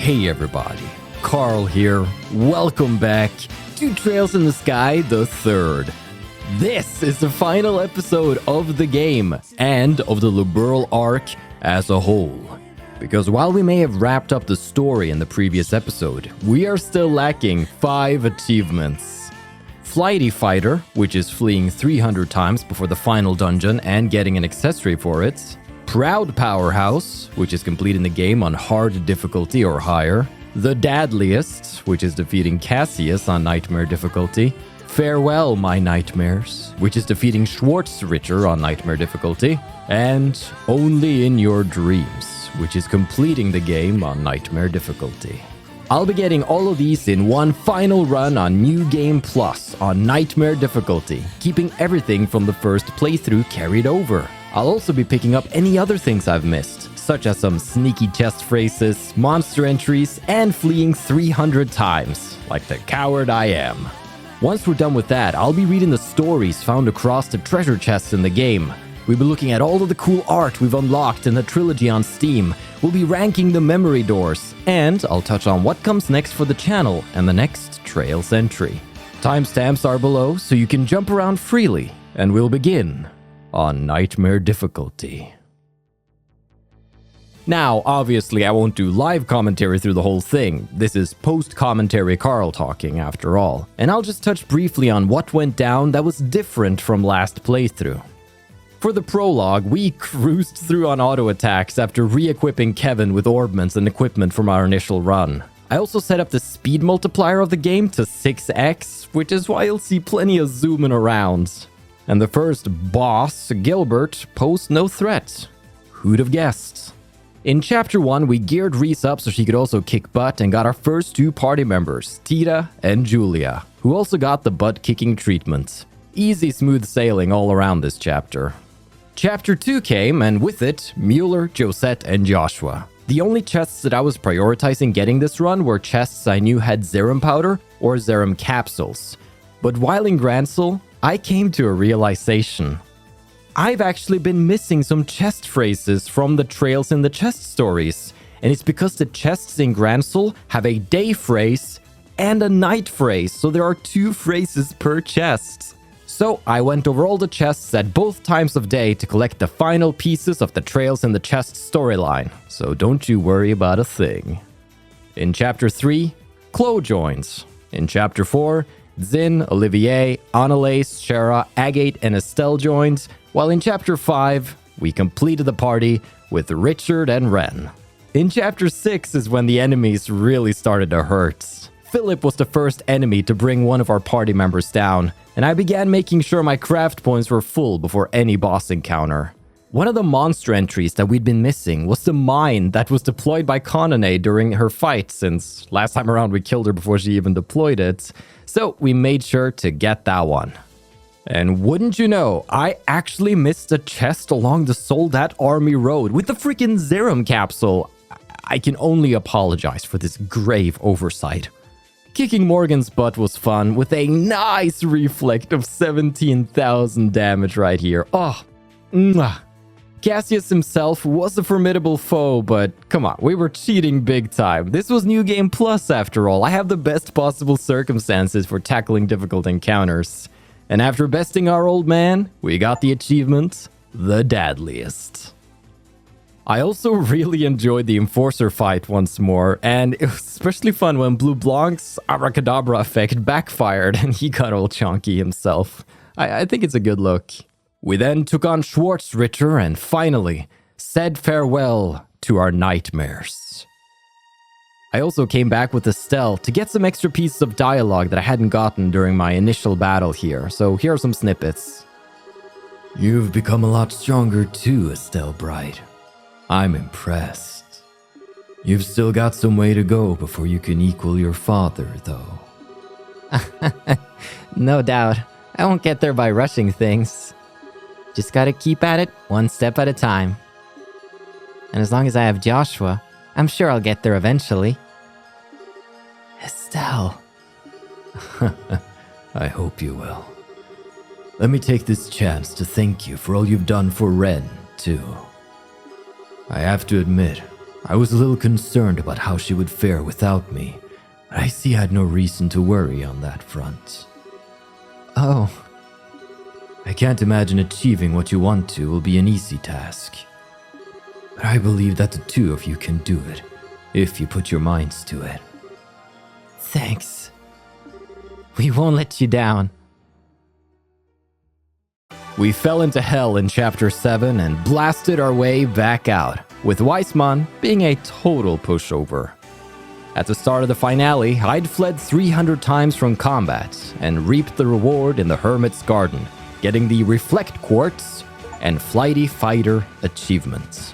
Hey everybody, Carl here. Welcome back to Trails in the Sky the Third. This is the final episode of the game and of the Liberl arc as a whole. Because while we may have wrapped up the story in the previous episode, we are still lacking 5 achievements. Flighty Fighter, which is fleeing 300 times before the final dungeon and getting an accessory for it. Proud Powerhouse, which is completing the game on hard difficulty or higher. The Dadliest, which is defeating Cassius on nightmare difficulty. Farewell, My Nightmares, which is defeating Schwarzritter on nightmare difficulty. And Only in Your Dreams, which is completing the game on nightmare difficulty. I'll be getting all of these in one final run on New Game Plus on nightmare difficulty, keeping everything from the first playthrough carried over. I'll also be picking up any other things I've missed, such as some sneaky chest phrases, monster entries, and fleeing 300 times, like the coward I am. Once we're done with that, I'll be reading the stories found across the treasure chests in the game. We'll be looking at all of the cool art we've unlocked in the trilogy on Steam. We'll be ranking the memory doors, and I'll touch on what comes next for the channel and the next Trails entry. Timestamps are below, so you can jump around freely, and we'll begin on nightmare difficulty. Now, obviously, I won't do live commentary through the whole thing. This is post-commentary Carl talking, after all. And I'll just touch briefly on what went down that was different from last playthrough. For the prologue, we cruised through on auto attacks after re-equipping Kevin with orbments and equipment from our initial run. I also set up the speed multiplier of the game to 6x, which is why you'll see plenty of zooming around. And the first boss, Gilbert, posed no threat. Who'd have guessed? In Chapter 1, we geared Reese up so she could also kick butt and got our first 2 party members, Tita and Julia, who also got the butt-kicking treatment. Easy, smooth sailing all around this chapter. Chapter 2 came, and with it, Mueller, Josette, and Joshua. The only chests that I was prioritizing getting this run were chests I knew had Zerum powder or Zerum capsules. But while in Gransel, I came to a realization. I've actually been missing some chest phrases from the Trails in the Chest stories, and it's because the chests in Gransel have a day phrase and a night phrase, so there are 2 phrases per chest. So I went over all the chests at both times of day to collect the final pieces of the Trails in the Chest storyline, so don't you worry about a thing. In Chapter 3, Chloe joins. In Chapter 4, Zin, Olivier, Annalise, Shara, Agate, and Estelle joined, while in Chapter 5, we completed the party with Richard and Ren. In Chapter 6 is when the enemies really started to hurt. Philip was the first enemy to bring one of our party members down, and I began making sure my craft points were full before any boss encounter. One of the monster entries that we'd been missing was the mine that was deployed by Kanane during her fight, since last time around we killed her before she even deployed it. So we made sure to get that one. And wouldn't you know, I actually missed a chest along the Soldat Army Road with the freaking Zerum capsule. I can only apologize for this grave oversight. Kicking Morgan's butt was fun with a nice reflect of 17,000 damage right here. Oh, mwah. Cassius himself was a formidable foe, but come on, we were cheating big time. This was New Game Plus after all. I have the best possible circumstances for tackling difficult encounters. And after besting our old man, we got the achievement, the Dadliest. I also really enjoyed the Enforcer fight once more, and it was especially fun when Blue Blanc's Abracadabra effect backfired and he got all chonky himself. I think it's a good look. We then took on Schwarzritter and finally said farewell to our nightmares. I also came back with Estelle to get some extra pieces of dialogue that I hadn't gotten during my initial battle here, so here are some snippets. You've become a lot stronger too, Estelle Bright. I'm impressed. You've still got some way to go before you can equal your father, though. No doubt. I won't get there by rushing things. Just gotta keep at it, one step at a time. And as long as I have Joshua, I'm sure I'll get there eventually. Estelle. I hope you will. Let me take this chance to thank you for all you've done for Ren, too. I have to admit, I was a little concerned about how she would fare without me, but I see I had no reason to worry on that front. Oh, I can't imagine achieving what you want to will be an easy task. But I believe that the two of you can do it, if you put your minds to it. thanks. We won't let you down. We fell into hell in Chapter 7 and blasted our way back out, with Weissman being a total pushover. At the start of the finale, I'd fled 300 times from combat and reaped the reward in the Hermit's Garden, getting the Reflect Quartz and Flighty Fighter achievements.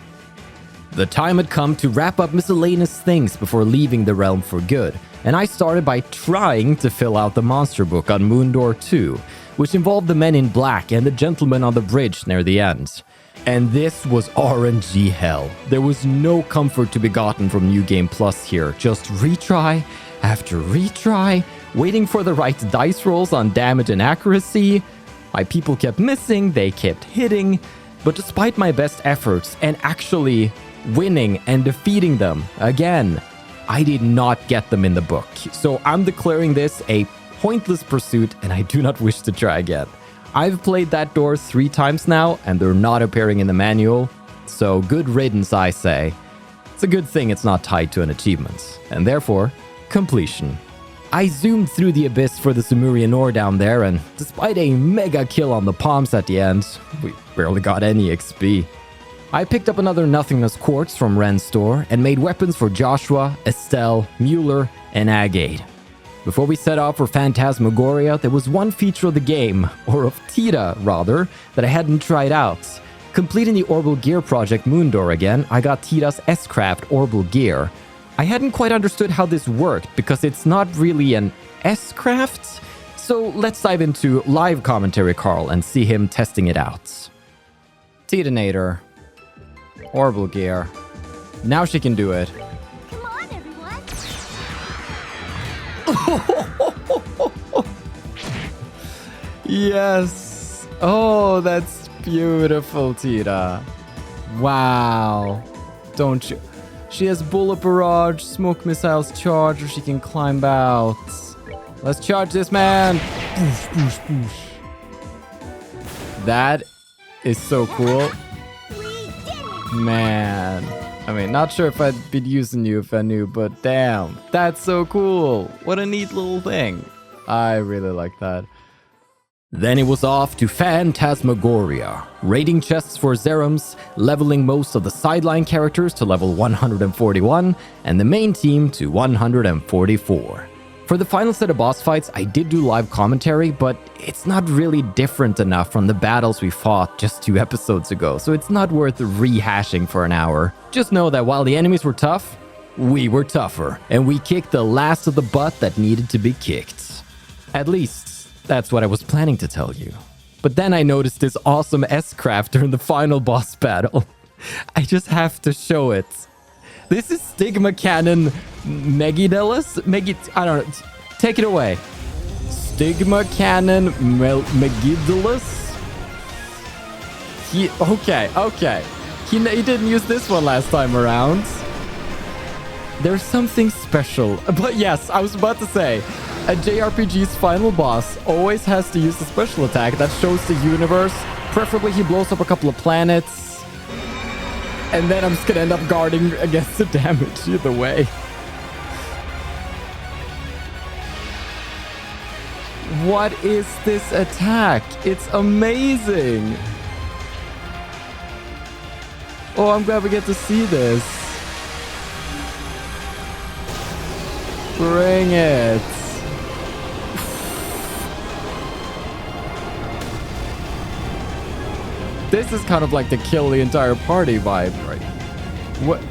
The time had come to wrap up miscellaneous things before leaving the realm for good, and I started by trying to fill out the monster book on Moondor 2, which involved the men in black and the gentleman on the bridge near the end. And this was RNG hell. There was no comfort to be gotten from New Game Plus here, just retry after retry, waiting for the right dice rolls on damage and accuracy. My people kept missing, they kept hitting, but despite my best efforts and actually winning and defeating them again, I did not get them in the book. So I'm declaring this a pointless pursuit and I do not wish to try again. I've played that door 3 times now and they're not appearing in the manual, so good riddance, I say. It's a good thing it's not tied to an achievement, and therefore, completion. I zoomed through the abyss for the Sumerian ore down there, and despite a mega kill on the palms at the end, we barely got any XP. I picked up another Nothingness Quartz from Ren's store and made weapons for Joshua, Estelle, Mueller, and Agate. Before we set off for Phantasmagoria, there was one feature of the game, or of Tita rather, that I hadn't tried out. Completing the Orbital Gear project Moondor again, I got Tita's S-Craft Orbital Gear. I hadn't quite understood how this worked because it's not really an S-Craft, so let's dive into live commentary Carl and see him testing it out. Titanator. Orbital Gear. Now she can do it. Come on, everyone. Yes. Oh, that's beautiful, Tita. Wow. Don't you? She has bullet barrage, smoke missiles charge, or she can climb out. Let's charge this man. Boosh, boosh, boosh. That is so cool. We did it. Man. I mean, not sure if I'd be using you if I knew, but damn. That's so cool. What a neat little thing. I really like that. Then it was off to Phantasmagoria, raiding chests for Zerums, leveling most of the sideline characters to level 141, and the main team to 144. For the final set of boss fights, I did do live commentary, but it's not really different enough from the battles we fought just 2 episodes ago, so it's not worth rehashing for an hour. Just know that while the enemies were tough, we were tougher, and we kicked the last of the butt that needed to be kicked. At least, that's what I was planning to tell you. But then I noticed this awesome S-Craft during the final boss battle. I just have to show it. This is Stigma Cannon Megidillus? I don't know. Take it away. Stigma Cannon Megidillus? Okay. He didn't use this one last time around. There's something special. But yes, I was about to say, a JRPG's final boss always has to use a special attack that shows the universe. Preferably he blows up a couple of planets. And then I'm just gonna end up guarding against the damage either way. What is this attack? It's amazing. Oh, I'm glad we get to see this. Bring it. This is kind of like the kill the entire party vibe, right? What?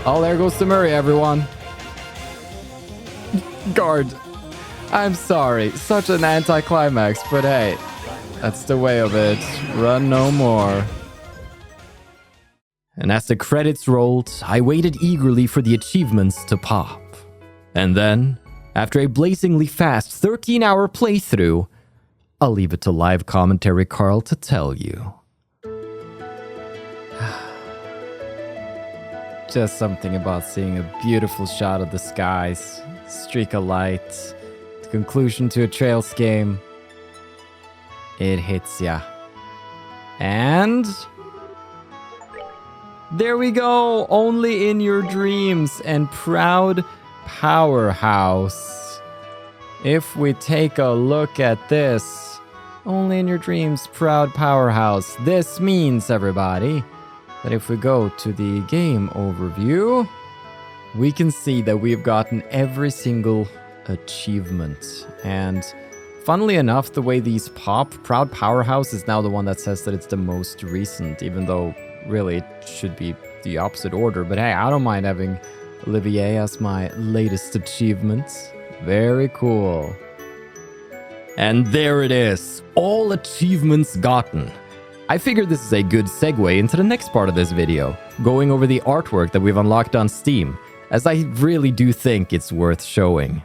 Oh, there goes the Murray, everyone. Guard. I'm sorry. Such an anticlimax, but hey, that's the way of it. Run no more. And as the credits rolled, I waited eagerly for the achievements to pop. And then, after a blazingly fast 13-hour playthrough, I'll leave it to live commentary Carl to tell you. Just something about seeing a beautiful shot of the skies, streak of light, the conclusion to a Trails game. It hits ya. And there we go, only in your dreams and proud powerhouse. If we take a look at this, only in your dreams, proud powerhouse. This means, everybody, that if we go to the game overview, we can see that we've gotten every single achievement. And funnily enough, the way these pop, proud powerhouse is now the one that says that it's the most recent, even though really it should be the opposite order. But hey, I don't mind having Olivier as my latest achievement. Very cool. And there it is, all achievements gotten. I figured this is a good segue into the next part of this video, going over the artwork that we've unlocked on Steam, as I really do think it's worth showing.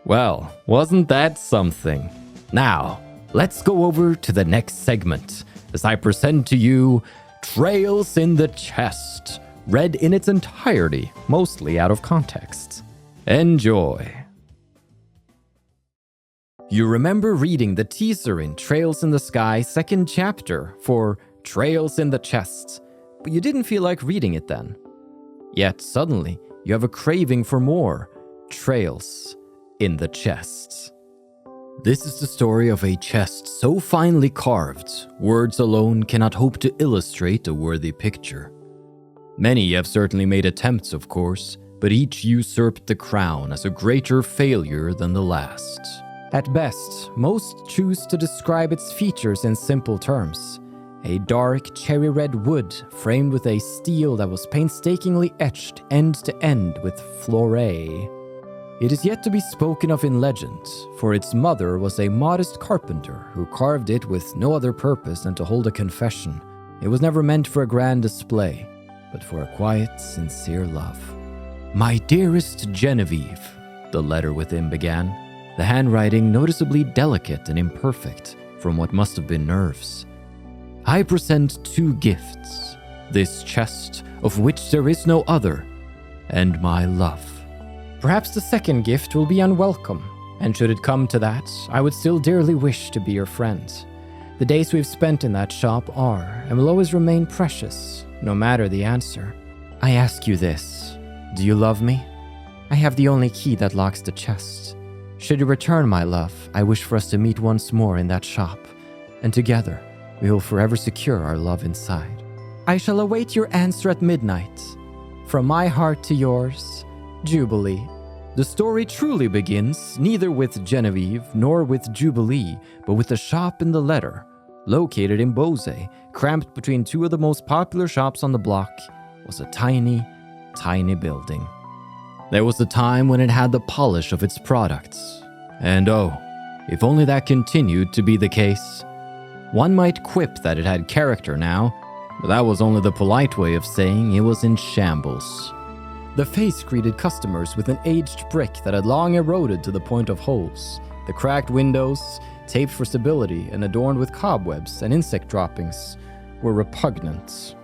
Well, wasn't that something? Now, let's go over to the next segment as I present to you Trails in the Chest, read in its entirety, mostly out of context. Enjoy. You remember reading the teaser in Trails in the Sky second chapter for Trails in the Chest, but you didn't feel like reading it then. Yet suddenly, you have a craving for more Trails in the Chest. This is the story of a chest so finely carved, words alone cannot hope to illustrate a worthy picture. Many have certainly made attempts, of course, but each usurped the crown as a greater failure than the last. At best, most choose to describe its features in simple terms. A dark cherry red wood framed with a steel that was painstakingly etched end to end with fleuret. It is yet to be spoken of in legend, for its mother was a modest carpenter who carved it with no other purpose than to hold a confession. It was never meant for a grand display, but for a quiet, sincere love. "My dearest Genevieve," the letter within began, the handwriting noticeably delicate and imperfect from what must have been nerves. "I present 2 gifts, this chest, of which there is no other, and my love." Perhaps the second gift will be unwelcome, and should it come to that, I would still dearly wish to be your friend. The days we've spent in that shop are, and will always remain precious, no matter the answer. I ask you this, do you love me? I have the only key that locks the chest. Should you return my love, I wish for us to meet once more in that shop, and together we will forever secure our love inside. I shall await your answer at midnight. From my heart to yours, Jubilee. The story truly begins neither with Genevieve nor with Jubilee, but with the shop in the letter. Located in Bose, cramped between 2 of the most popular shops on the block, was a tiny, tiny building. There was a time when it had the polish of its products. And oh, if only that continued to be the case. One might quip that it had character now, but that was only the polite way of saying it was in shambles. The face greeted customers with an aged brick that had long eroded to the point of holes. The cracked windows, taped for stability and adorned with cobwebs and insect droppings, were repugnant.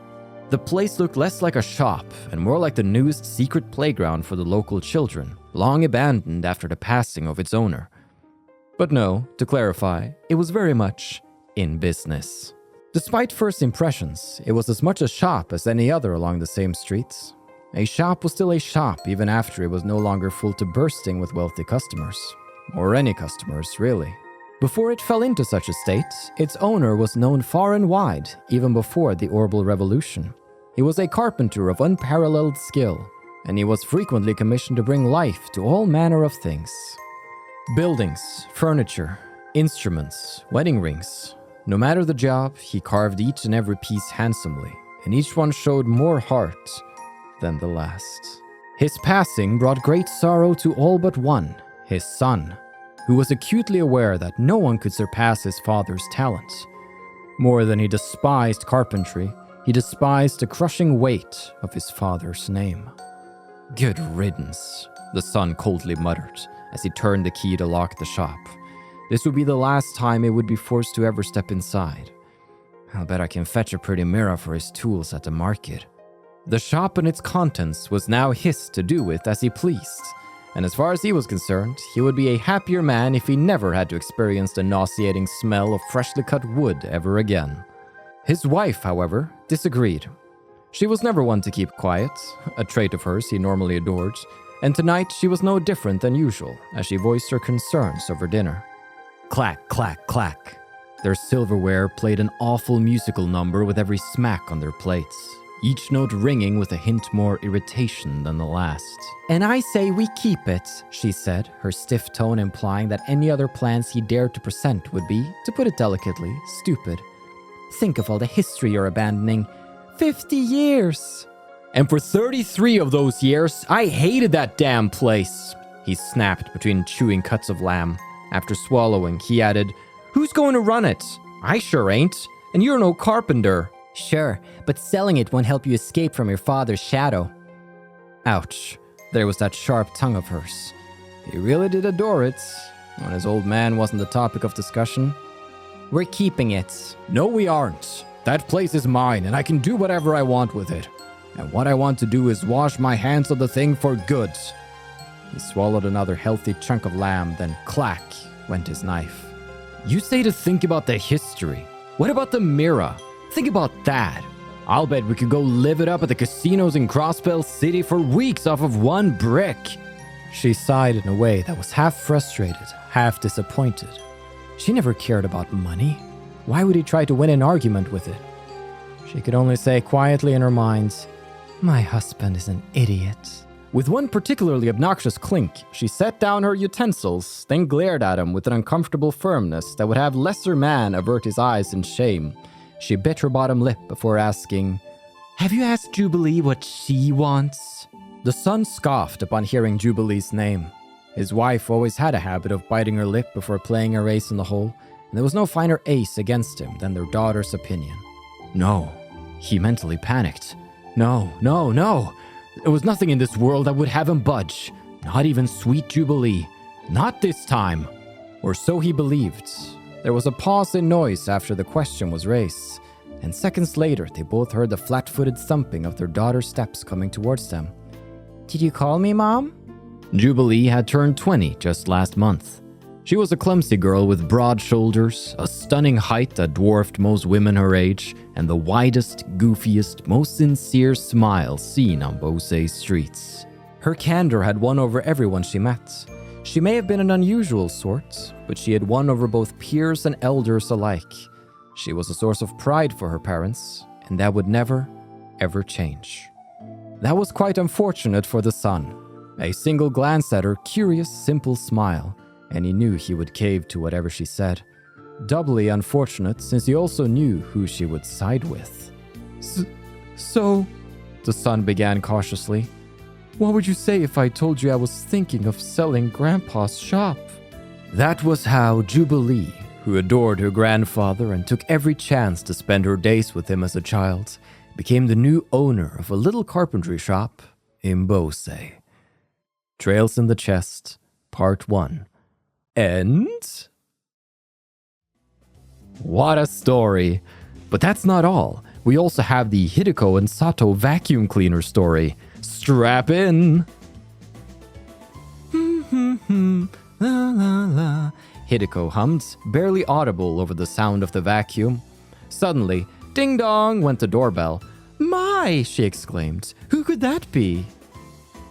The place looked less like a shop and more like the newest secret playground for the local children, long abandoned after the passing of its owner. But no, to clarify, it was very much in business. Despite first impressions, it was as much a shop as any other along the same streets. A shop was still a shop even after it was no longer full to bursting with wealthy customers. Or any customers, really. Before it fell into such a state, its owner was known far and wide, even before the Orbital Revolution. He was a carpenter of unparalleled skill, and he was frequently commissioned to bring life to all manner of things. Buildings, furniture, instruments, wedding rings. No matter the job, he carved each and every piece handsomely, and each one showed more heart than the last. His passing brought great sorrow to all but one, his son, who was acutely aware that no one could surpass his father's talent. More than he despised carpentry, he despised the crushing weight of his father's name. "Good riddance," the son coldly muttered as he turned the key to lock the shop. This would be the last time he would be forced to ever step inside. "I'll bet I can fetch a pretty mirror for his tools at the market." The shop and its contents was now his to do with as he pleased, and as far as he was concerned, he would be a happier man if he never had to experience the nauseating smell of freshly cut wood ever again. His wife, however, disagreed. She was never one to keep quiet, a trait of hers he normally adored, and tonight she was no different than usual as she voiced her concerns over dinner. Clack, clack, clack. Their silverware played an awful musical number with every smack on their plates, each note ringing with a hint more irritation than the last. "And I say we keep it," she said, her stiff tone implying that any other plans he dared to present would be, to put it delicately, stupid. "Think of all the history you're abandoning. 50 years! And for 33 of those years, I hated that damn place," he snapped between chewing cuts of lamb. After swallowing, he added, "Who's going to run it? I sure ain't, and you're no carpenter." "Sure, but selling it won't help you escape from your father's shadow." Ouch, there was that sharp tongue of hers. He really did adore it, when his old man wasn't the topic of discussion. "We're keeping it." "No, we aren't. That place is mine, and I can do whatever I want with it. And what I want to do is wash my hands of the thing for good." He swallowed another healthy chunk of lamb, then clack went his knife. "You say to think about the history. What about the mirror? Think about that. I'll bet we could go live it up at the casinos in Crossbell City for weeks off of one brick." She sighed in a way that was half frustrated, half disappointed. She never cared about money. Why would he try to win an argument with it? She could only say quietly in her mind, "My husband is an idiot. With one particularly obnoxious clink, she set down her utensils, then glared at him with an uncomfortable firmness that would have lesser man avert his eyes in shame. She bit her bottom lip before asking, "Have you asked Jubilee what she wants?" The son scoffed upon hearing Jubilee's name. His wife always had a habit of biting her lip before playing her ace in the hole, and there was no finer ace against him than their daughter's opinion. No, he mentally panicked. No. There was nothing in this world that would have him budge. Not even sweet Jubilee. Not this time. Or so he believed. There was a pause in noise after the question was raised, and seconds later they both heard the flat-footed thumping of their daughter's steps coming towards them. "Did you call me, Mom?" Jubilee had turned 20 just last month. She was a clumsy girl with broad shoulders, a stunning height that dwarfed most women her age, and the widest, goofiest, most sincere smile seen on Bosei's streets. Her candor had won over everyone she met. She may have been an unusual sort, but she had won over both peers and elders alike. She was a source of pride for her parents, and that would never, ever change. That was quite unfortunate for the son. A single glance at her curious, simple smile, and he knew he would cave to whatever she said. Doubly unfortunate since he also knew who she would side with. So, the son began cautiously, "What would you say if I told you I was thinking of selling Grandpa's shop?" That was how Jubilee, who adored her grandfather and took every chance to spend her days with him as a child, became the new owner of a little carpentry shop in Bosei. Trails in the Chest, Part 1. End? What a story. But that's not all. We also have the Hideko and Sato vacuum cleaner story. Strap in. La la la. Hideko hummed, barely audible over the sound of the vacuum. Suddenly, ding dong went the doorbell. "My!" she exclaimed. "Who could that be?"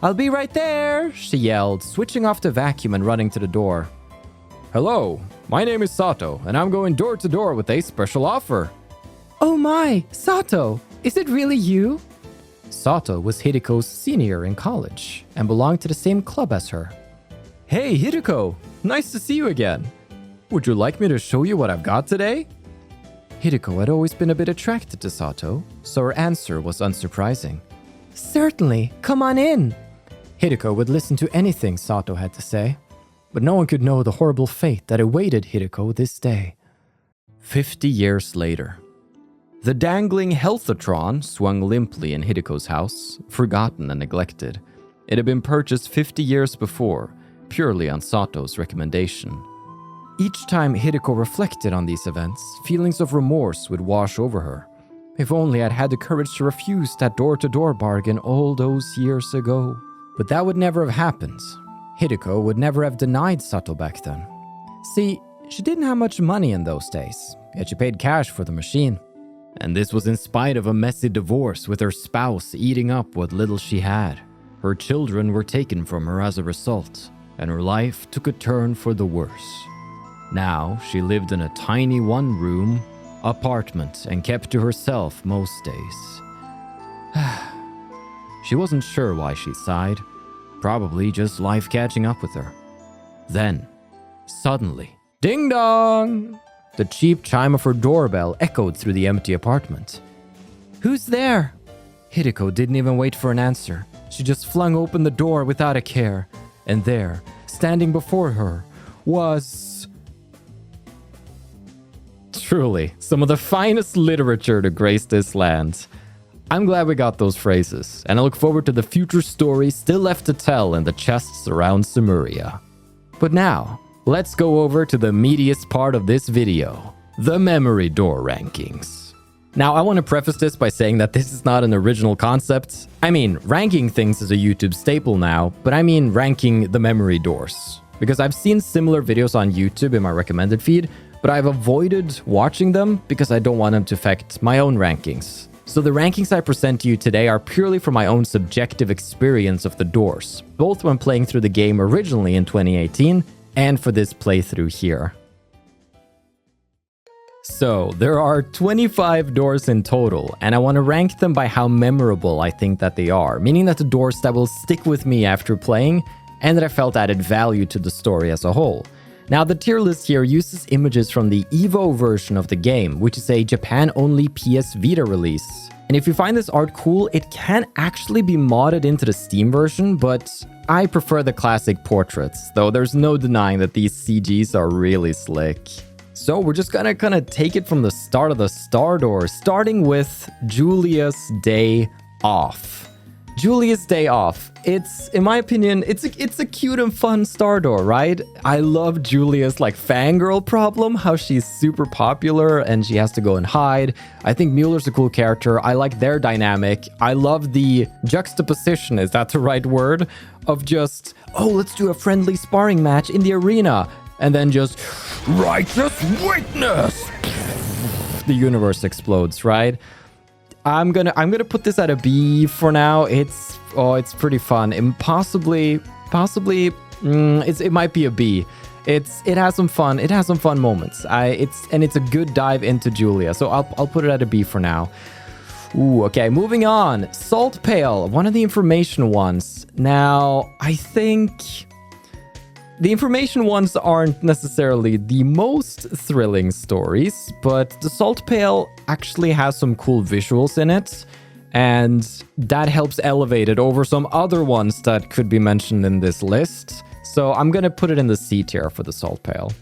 "I'll be right there," she yelled, switching off the vacuum and running to the door. "Hello, my name is Sato, and I'm going door to door with a special offer." "Oh my, Sato, is it really you?" Sato was Hideko's senior in college and belonged to the same club as her. "Hey, Hideko, nice to see you again. Would you like me to show you what I've got today?" Hideko had always been a bit attracted to Sato, so her answer was unsurprising. "Certainly, come on in." Hideko would listen to anything Sato had to say, but no one could know the horrible fate that awaited Hideko this day. 50 years later. The dangling healthotron swung limply in Hideko's house, forgotten and neglected. It had been purchased 50 years before, purely on Sato's recommendation. Each time Hideko reflected on these events, feelings of remorse would wash over her. If only I'd had the courage to refuse that door-to-door bargain all those years ago. But that would never have happened. Hideko would never have denied Sato back then. See, she didn't have much money in those days, yet she paid cash for the machine. And this was in spite of a messy divorce with her spouse eating up what little she had. Her children were taken from her as a result, and her life took a turn for the worse. Now, she lived in a tiny one-room apartment and kept to herself most days. She wasn't sure why she sighed. Probably just life catching up with her. Then, suddenly, ding dong! The cheap chime of her doorbell echoed through the empty apartment. "Who's there?" Hideko didn't even wait for an answer. She just flung open the door without a care. And there, standing before her, was... truly, some of the finest literature to grace this land. I'm glad we got those phrases, and I look forward to the future stories still left to tell in the chests around Simuria. But now, let's go over to the meatiest part of this video, the memory door rankings. Now, I want to preface this by saying that this is not an original concept. I mean, ranking things is a YouTube staple now, but I mean ranking the memory doors. Because I've seen similar videos on YouTube in my recommended feed, but I've avoided watching them because I don't want them to affect my own rankings. So the rankings I present to you today are purely from my own subjective experience of the doors, both when playing through the game originally in 2018 and for this playthrough here. So, there are 25 doors in total, and I want to rank them by how memorable I think that they are, meaning that the doors that will stick with me after playing, and that I felt added value to the story as a whole. Now, the tier list here uses images from the Evo version of the game, which is a Japan-only PS Vita release. And if you find this art cool, it can actually be modded into the Steam version, but I prefer the classic portraits, though there's no denying that these CGs are really slick. So we're just gonna kind of take it from the start of the Star Door, starting with Julia's Day Off. Julia's Day Off. It's, in my opinion, it's a cute and fun Star Door, right? I love Julia's like fangirl problem, how she's super popular and she has to go and hide. I think Mueller's a cool character. I like their dynamic. I love the juxtaposition, is that the right word? Of just, oh, let's do a friendly sparring match in the arena. And then just, righteous witness! The universe explodes, right? I'm gonna put this at a B for now. It's pretty fun. And possibly, it might be a B. It has some fun. It has some fun moments. It's a good dive into Julia. So I'll put it at a B for now. Ooh, okay, moving on. Salt Pail, one of the information ones. Now, I think the information ones aren't necessarily the most thrilling stories, but the Salt Pail actually has some cool visuals in it, and that helps elevate it over some other ones that could be mentioned in this list. So I'm gonna put it in the C tier for the Salt Pail.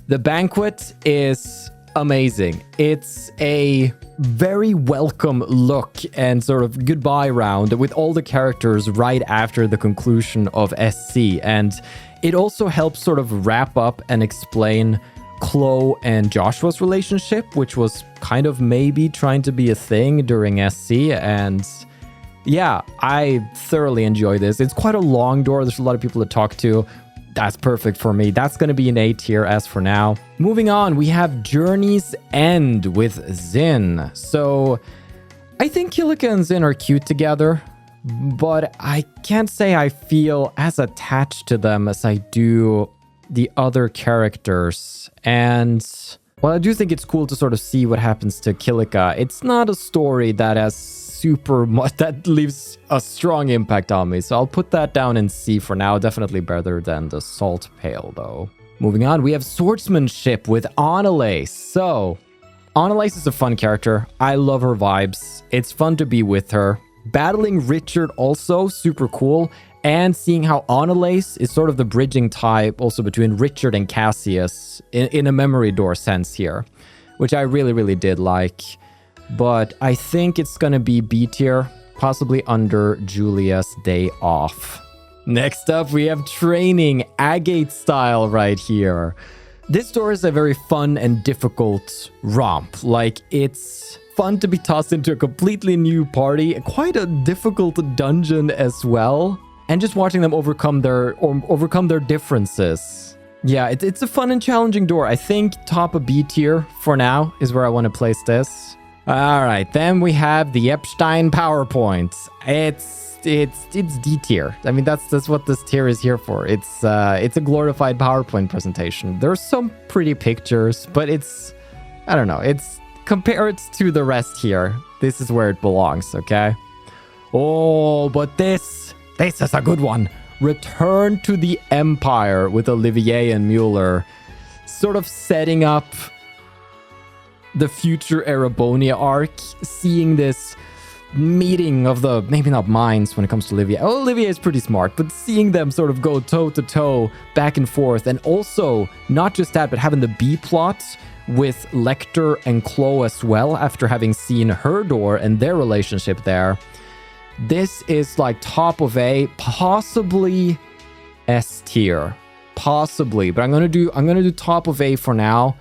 The Banquet is amazing. It's a very welcome look and sort of goodbye round with all the characters right after the conclusion of SC, and it also helps sort of wrap up and explain Chloe and Joshua's relationship, which was kind of maybe trying to be a thing during SC. And yeah, I thoroughly enjoy this. It's quite a long door. There's a lot of people to talk to. That's perfect for me. That's going to be an A tier as for now. Moving on, we have Journey's End with Zin. So I think Kilika and Zin are cute together, but I can't say I feel as attached to them as I do the other characters. And while I do think it's cool to sort of see what happens to Kilika, it's not a story that has super much, that leaves a strong impact on me. So I'll put that down in C for now. Definitely better than the Salt Pail though. Moving on, we have Swordsmanship with Annalise. So Annalise is a fun character. I love her vibes. It's fun to be with her. Battling Richard also super cool, and seeing how Annalise is sort of the bridging type also between Richard and Cassius in a memory door sense here, which I really, really did like. But I think it's gonna be B tier, possibly under Julia's Day Off. Next up, we have Training, Agate style right here. This door is a very fun and difficult romp. Like, it's fun to be tossed into a completely new party, quite a difficult dungeon as well, and just watching them overcome their differences. Yeah, it's a fun and challenging door. I think top of B tier for now is where I want to place this. All right, then we have the Epstein PowerPoint. It's D tier. I mean, that's what this tier is here for. It's a glorified PowerPoint presentation. There's some pretty pictures, but I don't know. Compare it to the rest here. This is where it belongs, okay? Oh, but this is a good one. Return to the Empire with Olivier and Mueller. Sort of setting up the future Erebonia arc. Seeing this meeting of the, maybe not minds when it comes to Olivier. Oh, Olivier is pretty smart, but seeing them sort of go toe to toe, back and forth. And also, not just that, but having the B plot with Lecter and Chloe as well, after having seen her door and their relationship there. This is like top of A, possibly S tier. Possibly, but I'm gonna do top of A for now.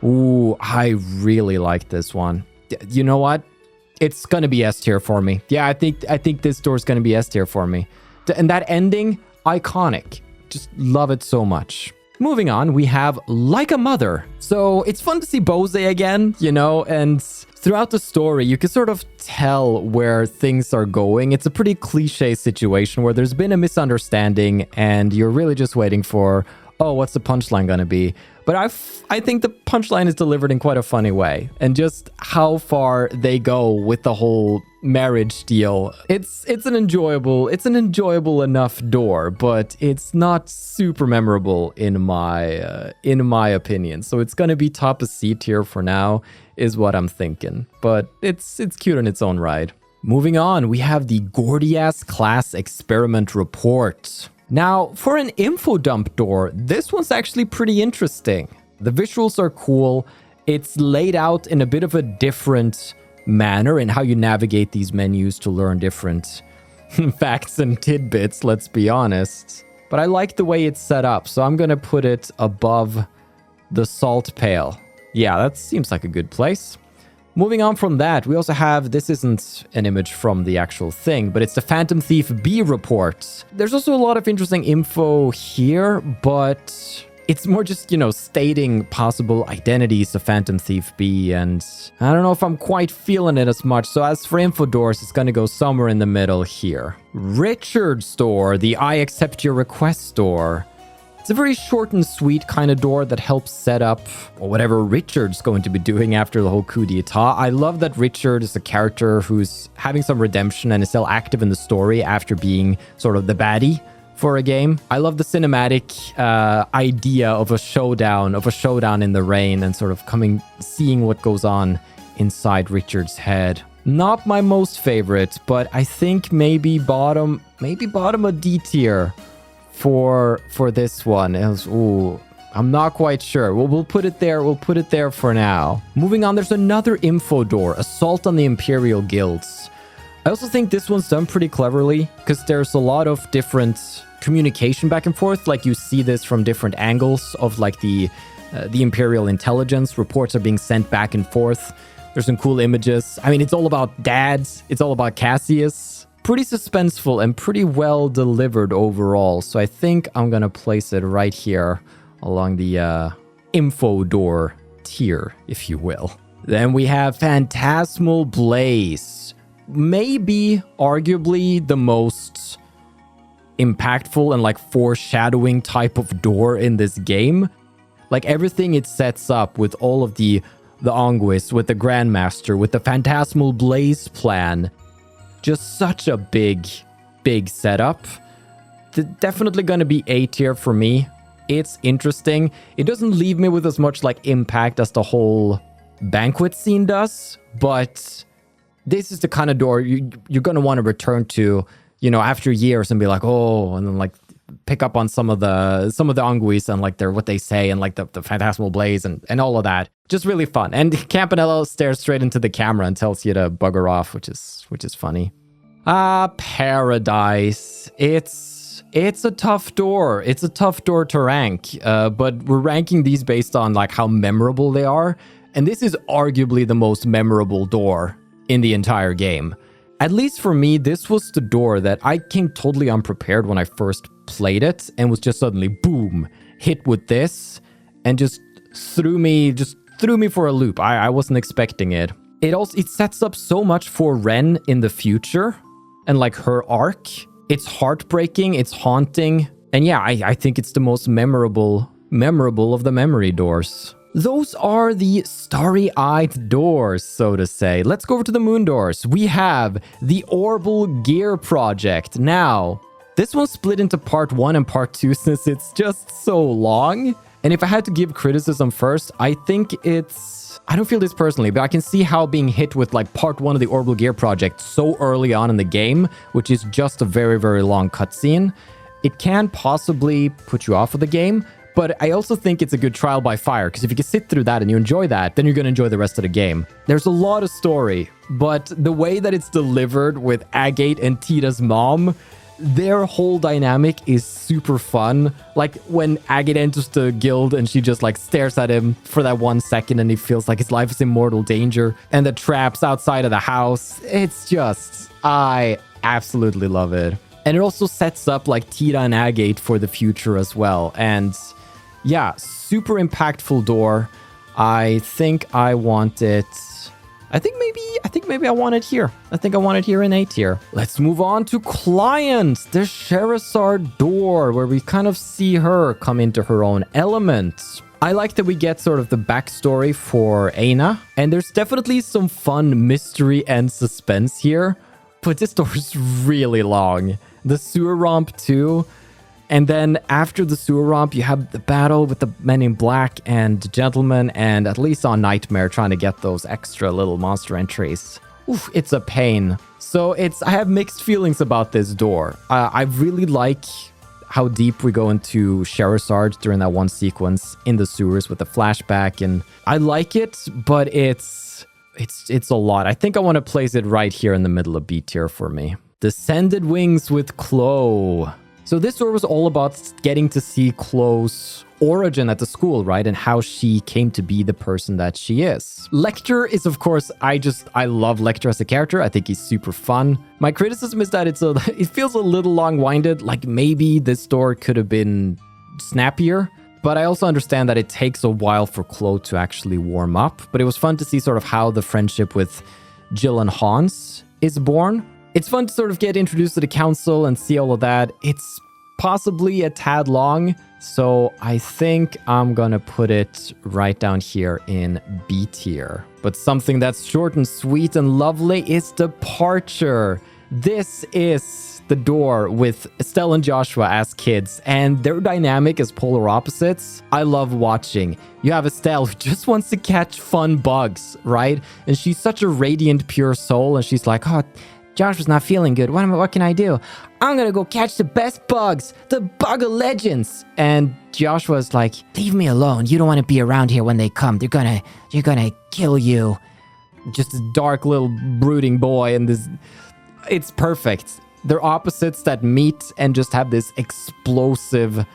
Ooh, I really like this one. You know what? It's gonna be S tier for me. Yeah, I think this door's gonna be S tier for me. And that ending, iconic. Just love it so much. Moving on, we have Like a Mother. So it's fun to see Bose again, you know, and throughout the story, you can sort of tell where things are going. It's a pretty cliche situation where there's been a misunderstanding and you're really just waiting for oh, what's the punchline gonna be? But I think the punchline is delivered in quite a funny way. And just how far they go with the whole marriage deal. It's an enjoyable enough door, but it's not super memorable in my opinion. So it's gonna be top of C tier for now, is what I'm thinking. But it's cute in its own right. Moving on, we have the Gordias class experiment report. Now, for an info dump door, this one's actually pretty interesting. The visuals are cool. It's laid out in a bit of a different manner in how you navigate these menus to learn different facts and tidbits, let's be honest. But I like the way it's set up, so I'm gonna put it above the salt pail. Yeah, that seems like a good place. Moving on from that, we also have, this isn't an image from the actual thing, but it's the Phantom Thief B report. There's also a lot of interesting info here, but it's more just, stating possible identities of Phantom Thief B, and I don't know if I'm quite feeling it as much. So as for info doors, it's gonna go somewhere in the middle here. Richard's door, the I accept your request door. It's a very short and sweet kind of door that helps set up whatever Richard's going to be doing after the whole coup d'etat. I love that Richard is a character who's having some redemption and is still active in the story after being sort of the baddie for a game. I love the cinematic idea of a showdown in the rain and sort of seeing what goes on inside Richard's head. Not my most favorite, but I think maybe bottom a D tier for this one. I'm not quite sure. We'll put it there. We'll put it there for now. Moving on, there's another info door, Assault on the Imperial Guilds. I also think this one's done pretty cleverly because there's a lot of different communication back and forth. Like you see this from different angles of like the Imperial intelligence. Reports are being sent back and forth. There's some cool images. I mean, it's all about dads. It's all about Cassius. Pretty suspenseful and pretty well delivered overall. So I think I'm going to place it right here along the info door tier, if you will. Then we have Phantasmal Blaze. Maybe arguably the most impactful and like foreshadowing type of door in this game. Like everything it sets up with all of the Onguis, with the Grandmaster, with the Phantasmal Blaze plan. Just such a big setup. Definitely going to be A tier for me. It's interesting. It doesn't leave me with as much like impact as the whole banquet scene does, but this is the kind of door you're going to want to return to, after years and be like, oh, and then like pick up on some of the Onguis and like what they say and like the Phantasmal Blaze and all of that. Just really fun. And Campanello stares straight into the camera and tells you to bugger off, which is funny. Paradise. It's a tough door. It's a tough door to rank. But we're ranking these based on like how memorable they are. And this is arguably the most memorable door in the entire game. At least for me, this was the door that I came totally unprepared when I first played it and was just suddenly, boom, hit with this and just threw me for a loop. I wasn't expecting it. It sets up so much for Ren in the future and like her arc. It's heartbreaking, it's haunting. And yeah, I think it's the most memorable of the memory doors. Those are the starry-eyed doors, so to say. Let's go over to the moon doors. We have the Orbital Gear Project. Now, this one's split into part 1 and part 2 since it's just so long. And if I had to give criticism first, I think I don't feel this personally, but I can see how being hit with like part 1 of the Orbital Gear Project so early on in the game, which is just a very, very long cutscene, it can possibly put you off of the game. But I also think it's a good trial by fire, because if you can sit through that and you enjoy that, then you're going to enjoy the rest of the game. There's a lot of story, but the way that it's delivered with Agate and Tita's mom, their whole dynamic is super fun. Like when Agate enters the guild and she just like stares at him for that 1 second and he feels like his life is in mortal danger, and the traps outside of the house. It's just, I absolutely love it. And it also sets up like Tita and Agate for the future as well. And yeah, super impactful door. I think I want it I think maybe I want it here. I think I want it here in A tier. Let's move on to clients. The Sherazard door, where we kind of see her come into her own element. I like that we get sort of the backstory for Aina, and there's definitely some fun mystery and suspense here, but this door is really long. The sewer romp too. And then after the sewer romp, you have the battle with the men in black and the gentleman, and at least on Nightmare trying to get those extra little monster entries. Oof, it's a pain. So I have mixed feelings about this door. I really like how deep we go into Sherazard during that one sequence in the sewers with the flashback, and I like it, but it's a lot. I think I want to place it right here in the middle of B tier for me. Descended Wings with Chloe. So this door was all about getting to see Chloe's origin at the school, right? And how she came to be the person that she is. Lecter is, of course, I love Lecter as a character. I think he's super fun. My criticism is that it feels a little long-winded. Like maybe this door could have been snappier. But I also understand that it takes a while for Chloe to actually warm up. But it was fun to see sort of how the friendship with Jill and Hans is born. It's fun to sort of get introduced to the council and see all of that. It's possibly a tad long, so I think I'm gonna put it right down here in B tier. But something that's short and sweet and lovely is Departure. This is the door with Estelle and Joshua as kids, and their dynamic as polar opposites. I love watching. You have Estelle who just wants to catch fun bugs, right? And she's such a radiant, pure soul, and she's like, oh, Joshua's not feeling good. What can I do? I'm gonna go catch the best bugs, the bug of legends. And Joshua's like, leave me alone. You don't want to be around here when they come. They're gonna kill you. Just a dark little brooding boy, and it's perfect. They're opposites that meet and just have this explosive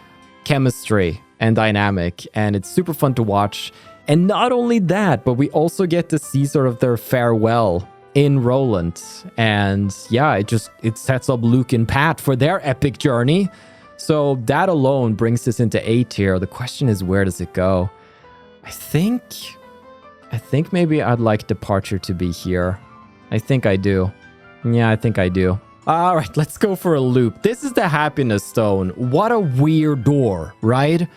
chemistry and dynamic, and it's super fun to watch. And not only that, but we also get to see sort of their farewell in Roland. And yeah, it sets up Luke and Pat for their epic journey. So that alone brings this into A tier. The question is, where does it go? I think maybe I'd like Departure to be here. I think I do. Yeah, I think I do. All right, let's go for a loop. This is the Happiness Stone. What a weird door, right?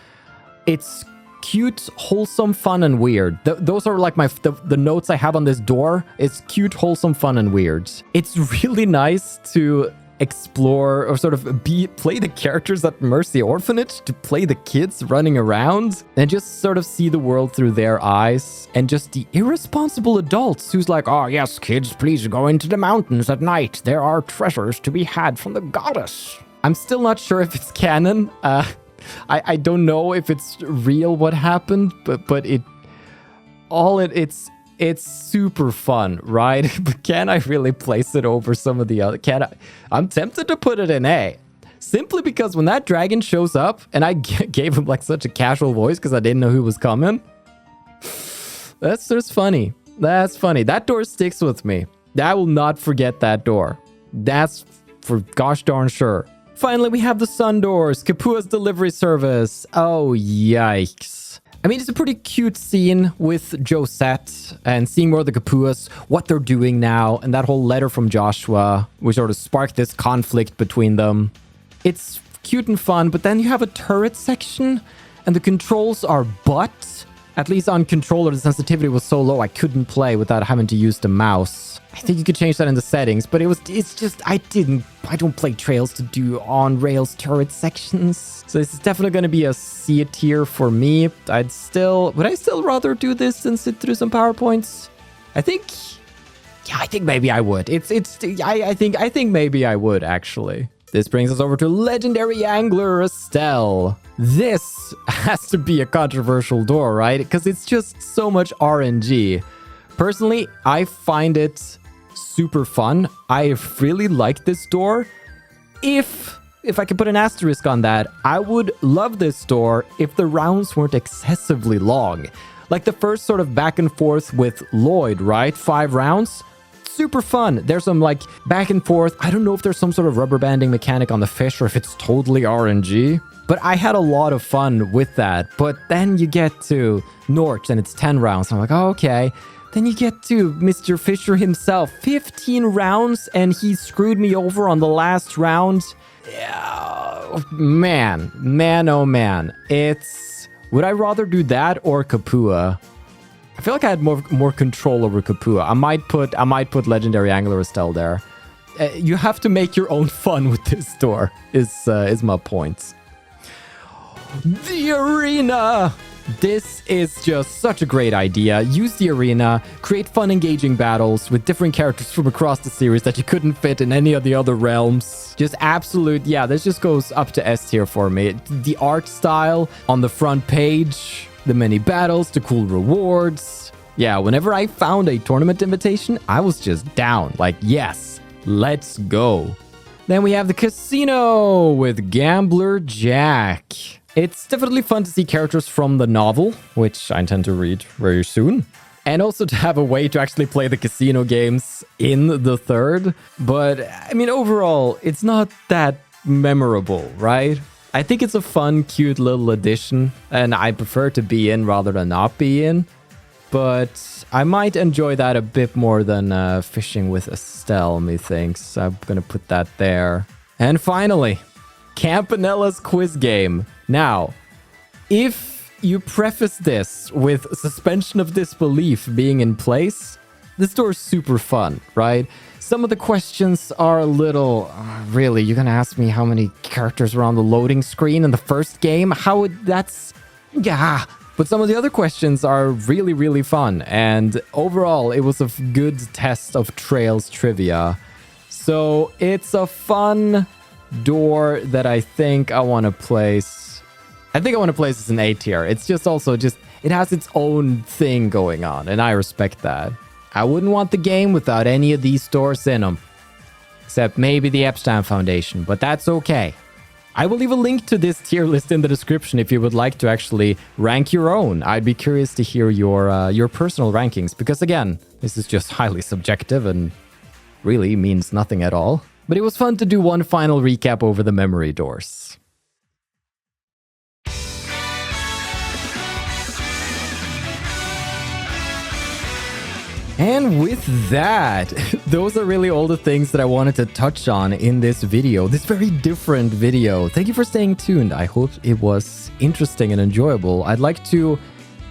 It's cute, wholesome, fun, and weird. Those are like the notes I have on this door. It's cute, wholesome, fun, and weird. It's really nice to explore or sort of play the characters at Mercy Orphanage, to play the kids running around and just sort of see the world through their eyes, and just the irresponsible adults who's like, oh yes, kids, please go into the mountains at night. There are treasures to be had from the goddess. I'm still not sure if it's canon. I don't know if it's real what happened, but it's super fun, right? But can I really place it over some of the other? I'm tempted to put it in A, simply because when that dragon shows up, and I gave him like such a casual voice because I didn't know who was coming. That's just funny. That's funny. That door sticks with me. I will not forget that door. That's for gosh darn sure. Finally, we have the Sun Doors, Kapua's delivery service. Oh, yikes. I mean, it's a pretty cute scene with Josette and seeing more of the Kapuas, what they're doing now, and that whole letter from Joshua, which sort of sparked this conflict between them. It's cute and fun, but then you have a turret section, and the controls are butt. At least on controller, the sensitivity was so low I couldn't play without having to use the mouse. I think you could change that in the settings, but it's just, I don't play Trails to do on-rails turret sections. So this is definitely going to be a C tier for me. Would I still rather do this than sit through some PowerPoints? I think maybe I would. I think maybe I would, actually. This brings us over to Legendary Angler Estelle. This has to be a controversial door, right? Because it's just so much RNG. Personally, I find it super fun. I really like this door. If I could put an asterisk on that, I would love this door if the rounds weren't excessively long. Like the first sort of back and forth with Lloyd, right? 5 rounds. Super fun. There's some like back and forth. I don't know if there's some sort of rubber banding mechanic on the fish or if it's totally RNG. But I had a lot of fun with that. But then you get to Nort and it's 10 rounds. I'm like, oh, okay. Then you get to Mr. Fisher himself. 15 rounds and he screwed me over on the last round. Yeah, man, oh man. Would I rather do that or Kapua? I feel like I had more control over Kapua. I might put Legendary Angler Estelle there. You have to make your own fun with this store, is my point. The arena! This is just such a great idea. Use the arena, create fun, engaging battles with different characters from across the series that you couldn't fit in any of the other realms. Just absolute, yeah, this just goes up to S tier for me. The art style on the front page, the many battles, the cool rewards. Yeah, whenever I found a tournament invitation, I was just down. Like, yes, let's go. Then we have the casino with Gambler Jack. It's definitely fun to see characters from the novel, which I intend to read very soon. And also to have a way to actually play the casino games in the third. But, I mean, overall, it's not that memorable, right? I think it's a fun, cute little addition, and I prefer to be in rather than not be in. But I might enjoy that a bit more than fishing with Estelle, methinks. I'm gonna put that there. And finally, Campanella's quiz game. Now, if you preface this with suspension of disbelief being in place, the store is super fun, right? Some of the questions are a little... really, you're gonna ask me how many characters were on the loading screen in the first game? That's... yeah. But some of the other questions are really, really fun. And overall, it was a good test of Trails trivia. So it's a fun door that I think I want to place... I think I want to place this in A tier. It's just also just... it has its own thing going on, and I respect that. I wouldn't want the game without any of these stores in them. Except maybe the Epstein Foundation, but that's okay. I will leave a link to this tier list in the description if you would like to actually rank your own. I'd be curious to hear your personal rankings, because again, this is just highly subjective and really means nothing at all. But it was fun to do one final recap over the memory doors. And with that, those are really all the things that I wanted to touch on in this video, this very different video. Thank you for staying tuned. I hope it was interesting and enjoyable. I'd like to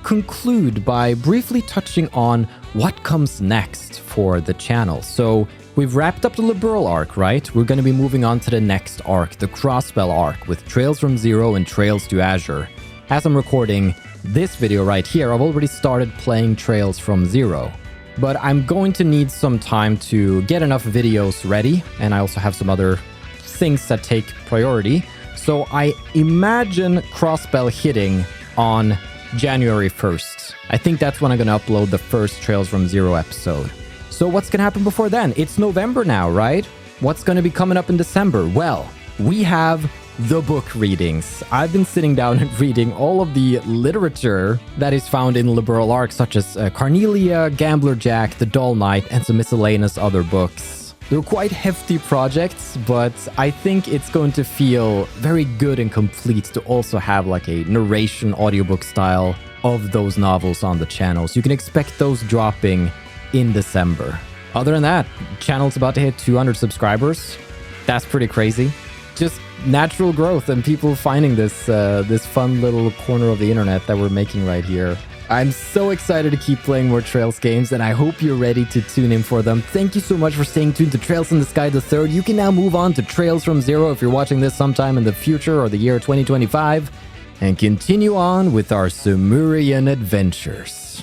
conclude by briefly touching on what comes next for the channel. So we've wrapped up the Liberl arc, right? We're going to be moving on to the next arc, the Crossbell arc, with Trails from Zero and Trails to Azure. As I'm recording this video right here, I've already started playing Trails from Zero. But I'm going to need some time to get enough videos ready, and I also have some other things that take priority. So I imagine Crossbell hitting on January 1st. I think that's when I'm going to upload the first Trails from Zero episode. So what's going to happen before then? It's November now, right? What's going to be coming up in December? Well, we have the book readings. I've been sitting down and reading all of the literature that is found in Liberl arc, such as Carnelia, Gambler Jack, The Dull Knight, and some miscellaneous other books. They're quite hefty projects, but I think it's going to feel very good and complete to also have like a narration audiobook style of those novels on the channel. So you can expect those dropping in December. Other than that, channel's about to hit 200 subscribers. That's pretty crazy. Just natural growth and people finding this this fun little corner of the internet that we're making right here. I'm so excited to keep playing more Trails games, and I hope you're ready to tune in for them. Thank you so much for staying tuned to Trails in the Sky the Third. You can now move on to Trails from Zero if you're watching this sometime in the future or the year 2025, and continue on with our Sumerian adventures.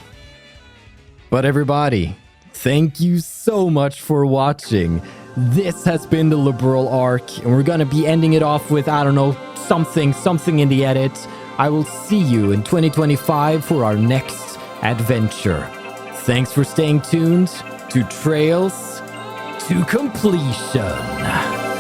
But everybody, thank you so much for watching. This has been the Liberl arc, and we're gonna be ending it off with, I don't know, something in the edit. I will see you in 2025 for our next adventure. Thanks for staying tuned to Trails to Completion.